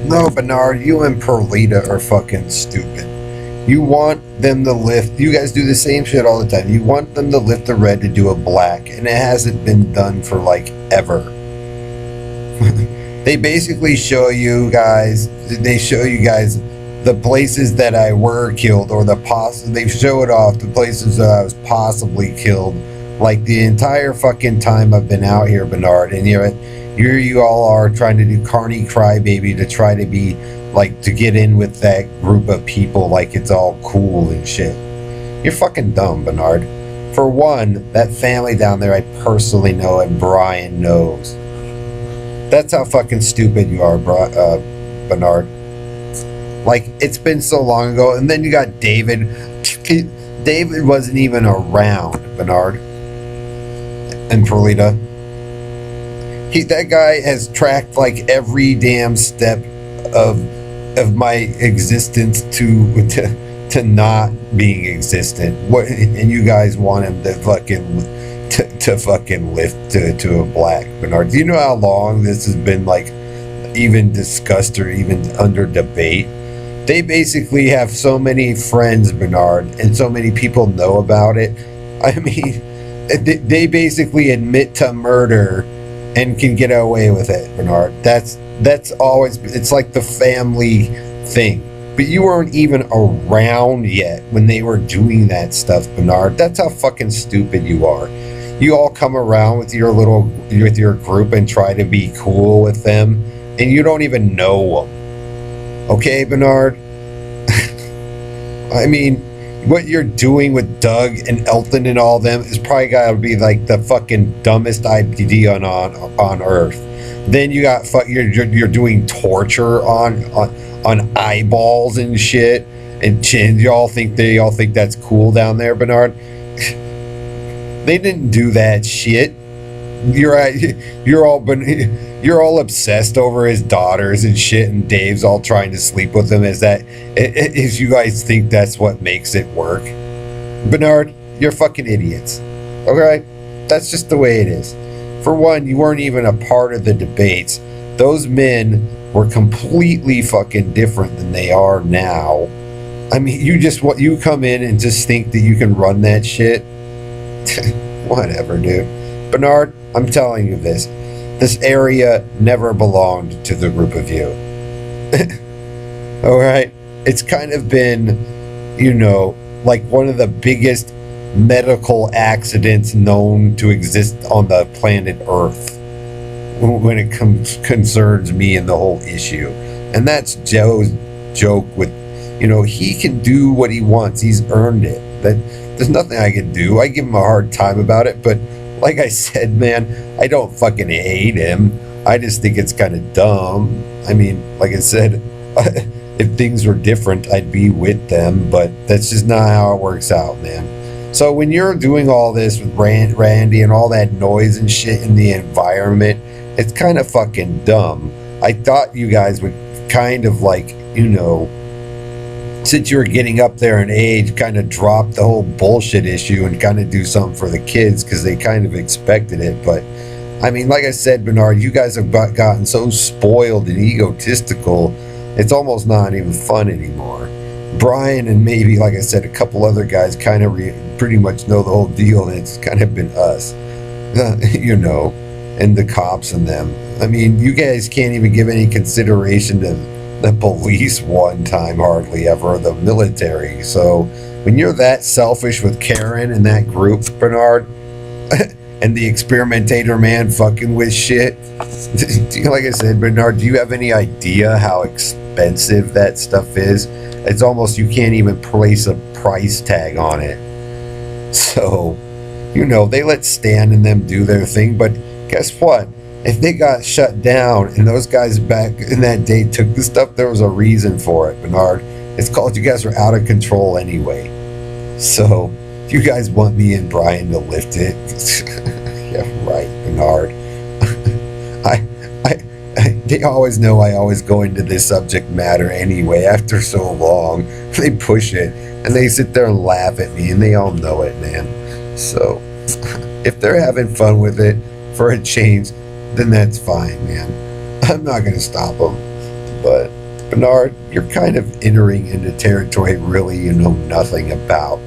No, Bernard, you and Perlita are fucking stupid. You want them to lift. You guys do the same shit all the time. You want them to lift the red to do a black, and it hasn't been done for like ever. They basically show you guys. They show you guys the places that I were killed, or They show it off the places that I was possibly killed, like the entire fucking time I've been out here, Bernard. And here you all are trying to do Carney Crybaby to try to be like to get in with that group of people, like it's all cool and shit. You're fucking dumb, Bernard. For one, that family down there, I personally know, and Brian knows. That's how fucking stupid you are, Bernard. Like, it's been so long ago. And then you got David. David wasn't even around, Bernard. And Perlita. That guy has tracked like every damn step of my existence to not being existent. What, and you guys want him to fucking lift to a black, Bernard. Do you know how long this has been like even discussed or even under debate? They basically have so many friends, Bernard, and so many people know about it. I mean, they basically admit to murder and can get away with it, Bernard. That's always, it's like the family thing. But you weren't even around yet when they were doing that stuff, Bernard. That's how fucking stupid you are. You all come around with your group and try to be cool with them, and you don't even know them. Okay, Bernard? I mean, what you're doing with Doug and Elton and all them is probably gotta be like the fucking dumbest idea on earth. Then you got you're doing torture on eyeballs and shit and chin. They all think that's cool down there, Bernard. They didn't do that shit. You're all obsessed over his daughters and shit, and Dave's all trying to sleep with them. Is you guys think that's what makes it work? Bernard, you're fucking idiots. Okay? That's just the way it is. For one, you weren't even a part of the debates. Those men were completely fucking different than they are now. I mean, you come in and just think that you can run that shit. Whatever, dude. Bernard, I'm telling you this. This area never belonged to the group of you. Alright? It's kind of been, like one of the biggest medical accidents known to exist on the planet Earth when it concerns me and the whole issue. And that's Joe's joke with, he can do what he wants. He's earned it. There's nothing I can do. I give him a hard time about it, but like I said, man, I don't fucking hate him. I just think it's kind of dumb. I mean, like I said, if things were different, I'd be with them, but that's just not how it works out, man. So when you're doing all this with Randy and all that noise and shit in the environment, it's kind of fucking dumb. I thought you guys would kind of like, since you were getting up there in age, kind of drop the whole bullshit issue and kind of do something for the kids because they kind of expected it. But I mean, like I said, Bernard, you guys have gotten so spoiled and egotistical, it's almost not even fun anymore. Brian and maybe, like I said, a couple other guys kind of pretty much know the whole deal, and it's kind of been us, and the cops and them. I mean, you guys can't even give any consideration to the police one time, hardly ever, the military. So when you're that selfish with Karen and that group, Bernard, and the experimentator man fucking with shit, like I said, Bernard, do you have any idea how expensive that stuff is? It's almost, you can't even place a price tag on it. So, they let Stan and them do their thing, but guess what? If they got shut down and those guys back in that day took the stuff, there was a reason for it, Bernard. It's called you guys were out of control anyway. So, you guys want me and Brian to lift it? Yeah, right, Bernard. They always know I always go into this subject matter anyway. After so long, they push it and they sit there and laugh at me, and they all know it, man. So, if they're having fun with it for a change, then that's fine, man. I'm not going to stop them. But Bernard, you're kind of entering into territory really you know nothing about.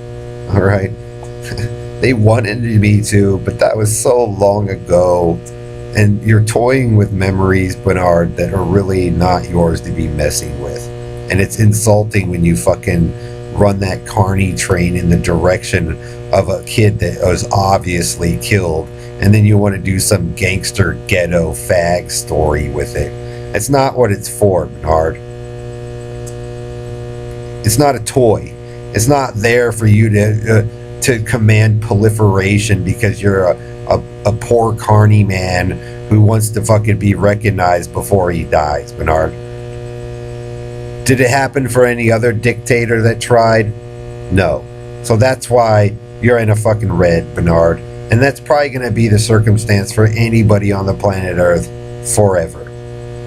All right. They wanted me to, but that was so long ago. And you're toying with memories, Bernard, that are really not yours to be messing with. And it's insulting when you fucking run that carny train in the direction of a kid that was obviously killed, and then you want to do some gangster ghetto fag story with it. It's not what it's for, Bernard. It's not a toy. It's not there for you to command proliferation because you're a poor carny man who wants to fucking be recognized before he dies, Bernard. Did it happen for any other dictator that tried? No. So that's why you're in a fucking red, Bernard. And that's probably going to be the circumstance for anybody on the planet Earth forever.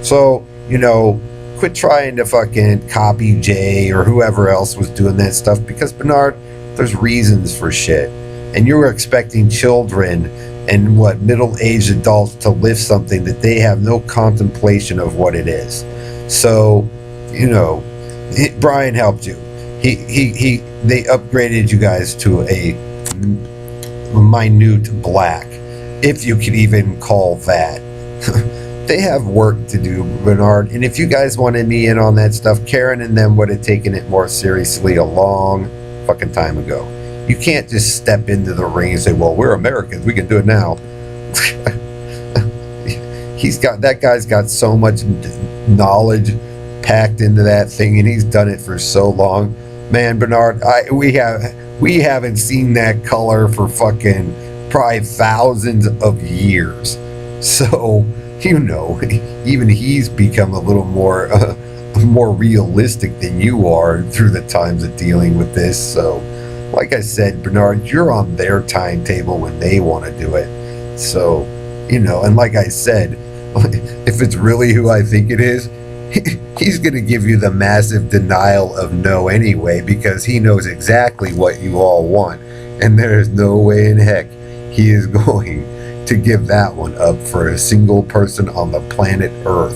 So, you know, quit trying to fucking copy Jay or whoever else was doing that stuff, because, Bernard, there's reasons for shit. And you were expecting children and middle-aged adults to lift something that they have no contemplation of what it is. So, you know, Brian helped you. They upgraded you guys to a minute black, if you could even call that. They have work to do, Bernard. And if you guys wanted me in on that stuff, Karen and them would have taken it more seriously a long fucking time ago. You can't just step into the ring and say, well, we're Americans, we can do it now. That guy's got so much knowledge packed into that thing, and he's done it for so long. Man, Bernard, we haven't seen that color for fucking probably thousands of years. So, you know, even he's become a little more realistic than you are through the times of dealing with this. So, like I said, Bernard, you're on their timetable when they want to do it. So, you know, and like I said, if it's really who I think it is, he's going to give you the massive denial of no anyway, because he knows exactly what you all want. And there is no way in heck he is going to give that one up for a single person on the planet Earth.